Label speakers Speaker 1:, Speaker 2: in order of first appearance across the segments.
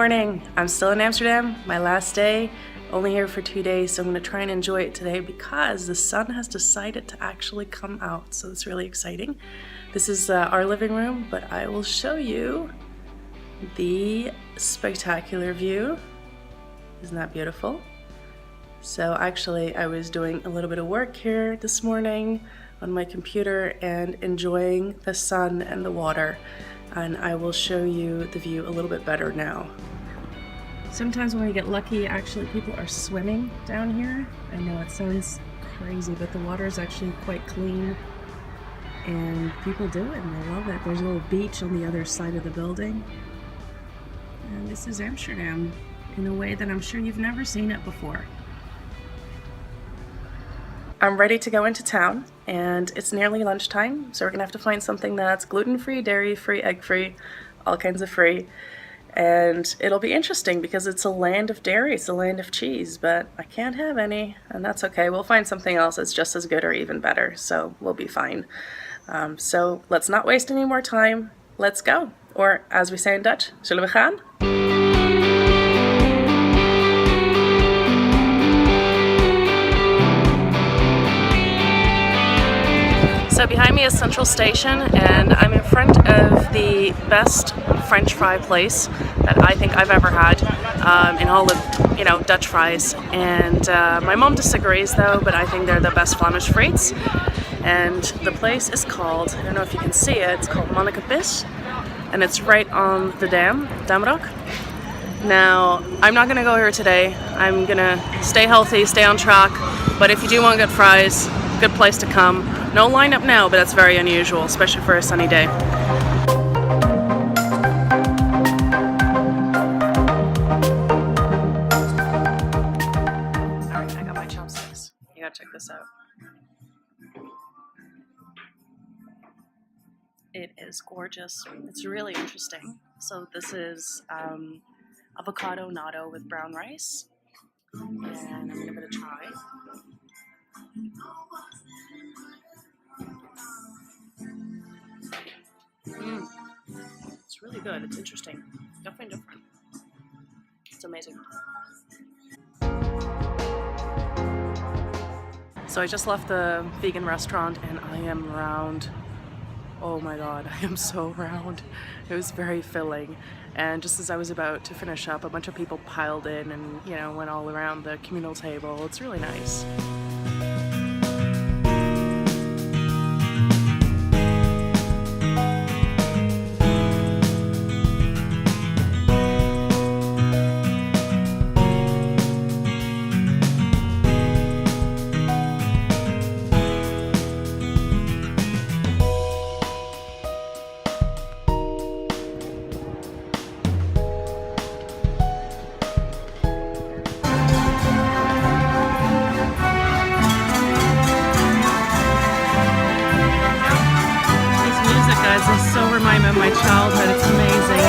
Speaker 1: morning. I'm still in Amsterdam, my last day, only here for 2 days, so I'm going to try and enjoy it today because the sun has decided to actually come out, so it's really exciting. This is our living room, but I will show you the spectacular view. Isn't that beautiful? So actually I was doing a little bit of work here this morning on my computer and enjoying the sun and the water, and I will show you the view a little bit better now. Sometimes when we get lucky, actually people are swimming down here. I know it sounds crazy, but the water is actually quite clean and people do it and they love it. There's a little beach on the other side of the building, and this is Amsterdam in a way that I'm sure you've never seen it before. I'm ready to go into town and it's nearly lunchtime, so we're gonna have to find something that's gluten-free, dairy-free, egg-free, all kinds of free. And it'll be interesting because it's a land of dairy, it's a land of cheese, but I can't have any, and that's okay. We'll find something else that's just as good or even better, so we'll be fine. So let's not waste any more time. Let's go. Or as we say in Dutch, zullen we gaan? So behind me is Central Station, and I'm in front of the best French fry place that I think I've ever had in Holland, you know, Dutch fries. And my mom disagrees though, but I think they're the best Flemish frites. And the place is called, I don't know if you can see it, it's called Mannekepis, and it's right on the Damrock. Now, I'm not gonna go here today. I'm gonna stay healthy, stay on track, but if you do want good fries, good place to come. No lineup now, but that's very unusual, especially for a sunny day. Alright, I got my chopsticks. You gotta check this out. It is gorgeous. It's really interesting. So this is avocado natto with brown rice, and I'm gonna give it a try. It's really good. It's interesting. Definitely different. It's amazing. So I just left the vegan restaurant and I am round. Oh my god, I am so round. It was very filling. And just as I was about to finish up, a bunch of people piled in and, you know, went all around the communal table. It's really nice. This so reminds me of my childhood. It's amazing.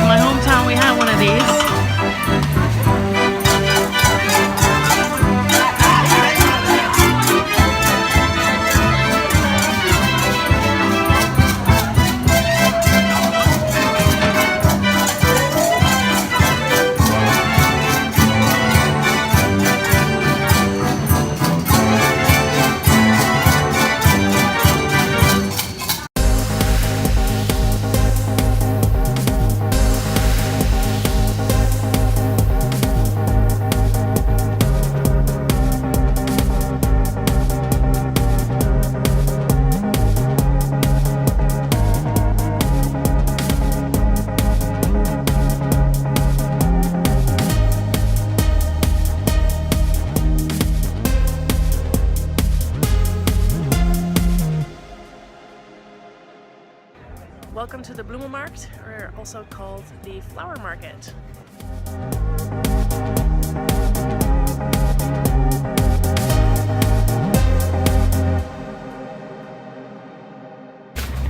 Speaker 1: In my hometown we had one of these. Welcome to the Bloemenmarkt, or also called the Flower Market.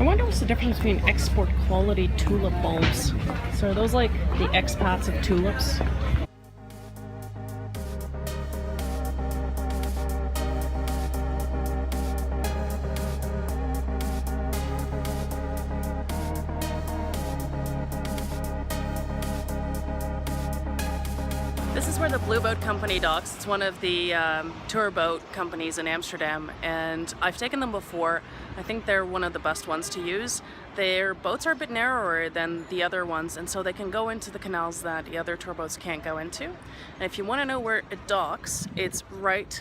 Speaker 1: I wonder what's the difference between export quality tulip bulbs. So are those like the expats of tulips? This is where the Blue Boat Company docks. It's one of the tour boat companies in Amsterdam, and I've taken them before. I think they're one of the best ones to use. Their boats are a bit narrower than the other ones, and so they can go into the canals that the other tour boats can't go into. And if you want to know where it docks, it's right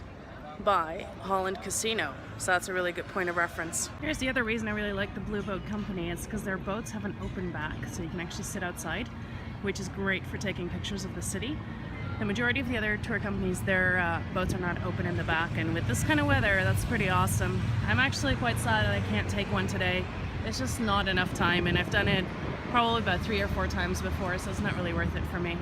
Speaker 1: by Holland Casino. So that's a really good point of reference. Here's the other reason I really like the Blue Boat Company. It's because their boats have an open back, so you can actually sit outside, which is great for taking pictures of the city. The majority of the other tour companies, their boats are not open in the back, and with this kind of weather, that's pretty awesome. I'm actually quite sad that I can't take one today. It's just not enough time, and I've done it probably about 3 or 4 times before, so it's not really worth it for me.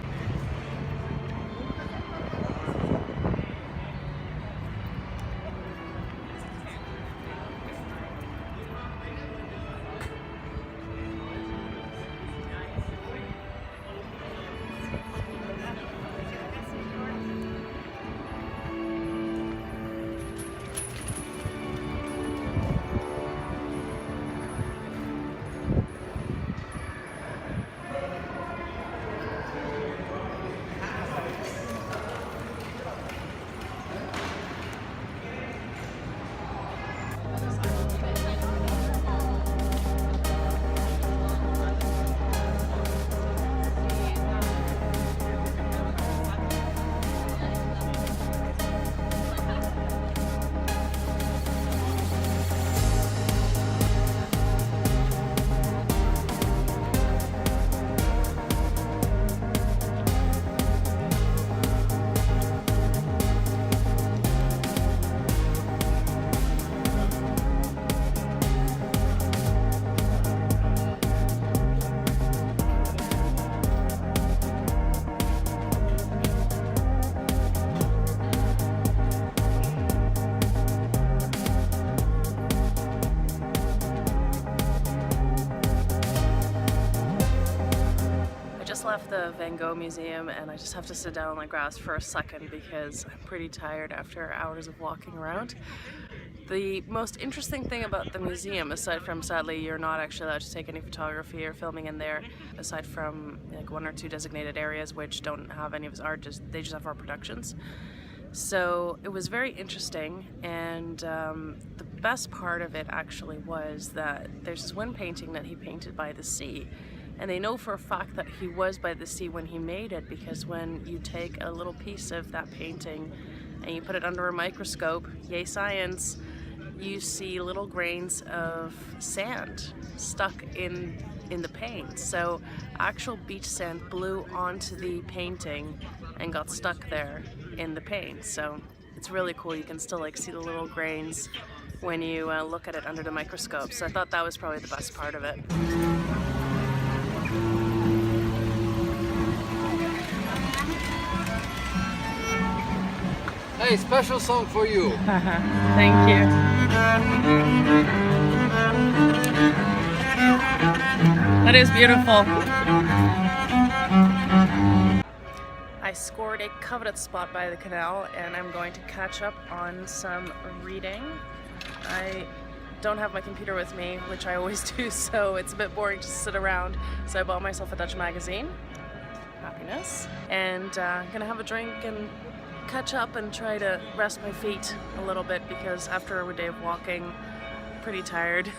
Speaker 1: Left the Van Gogh Museum, and I just have to sit down on the grass for a second because I'm pretty tired after hours of walking around. The most interesting thing about the museum, aside from sadly you're not actually allowed to take any photography or filming in there, aside from like 1 or 2 designated areas which don't have any of his art, they just have art productions. So it was very interesting, and the best part of it actually was that there's this one painting that he painted by the sea. And they know for a fact that he was by the sea when he made it, because when you take a little piece of that painting and you put it under a microscope, yay science, you see little grains of sand stuck in the paint. So actual beach sand blew onto the painting and got stuck there in the paint. So it's really cool. You can still like see the little grains when you look at it under the microscope. So I thought that was probably the best part of it.
Speaker 2: Hey, special song for you.
Speaker 1: Thank you. That is beautiful. I scored a coveted spot by the canal, and I'm going to catch up on some reading. I don't have my computer with me, which I always do, so it's a bit boring to sit around. So I bought myself a Dutch magazine, Happiness, and I'm gonna have a drink and catch up and try to rest my feet a little bit, because after a day of walking, I'm pretty tired.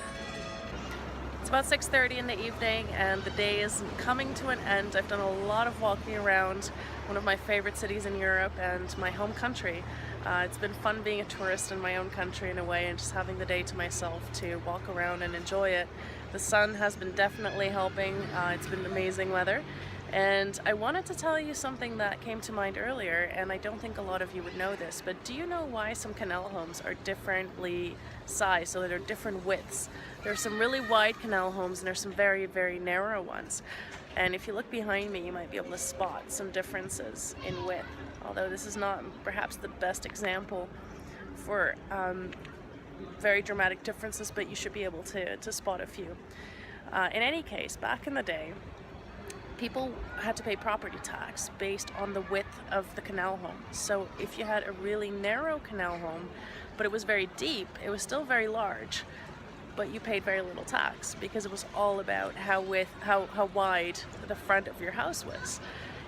Speaker 1: It's about 6:30 in the evening and the day is coming to an end. I've done a lot of walking around one of my favorite cities in Europe and my home country. It's been fun being a tourist in my own country in a way, and just having the day to myself to walk around and enjoy it. The sun has been definitely helping. It's been amazing weather. And I wanted to tell you something that came to mind earlier, and I don't think a lot of you would know this, but do you know why some canal homes are differently sized, so they're different widths? There are some really wide canal homes and there's some very, very narrow ones. And if you look behind me, you might be able to spot some differences in width, although this is not perhaps the best example for very dramatic differences, but you should be able to spot a few. In any case, back in the day, people had to pay property tax based on the width of the canal home. So if you had a really narrow canal home, but it was very deep, it was still very large, but you paid very little tax because it was all about how wide the front of your house was.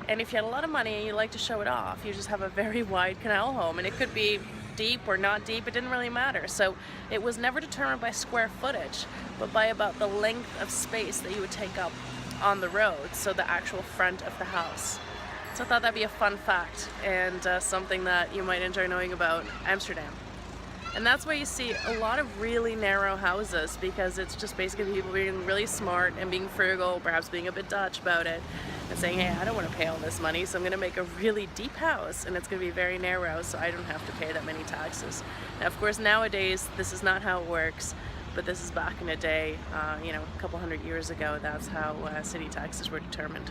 Speaker 1: And if you had a lot of money and you like to show it off, you just have a very wide canal home, and it could be deep or not deep, it didn't really matter. So it was never determined by square footage, but by about the length of space that you would take up on the road, so the actual front of the house. So I thought that'd be a fun fact, and something that you might enjoy knowing about Amsterdam. And that's why you see a lot of really narrow houses, because it's just basically people being really smart and being frugal, perhaps being a bit Dutch about it, and saying, hey, I don't want to pay all this money, so I'm going to make a really deep house, and it's going to be very narrow, so I don't have to pay that many taxes. Now, of course, nowadays, this is not how it works, but this is back in a day, you know, a couple hundred years ago, that's how city taxes were determined.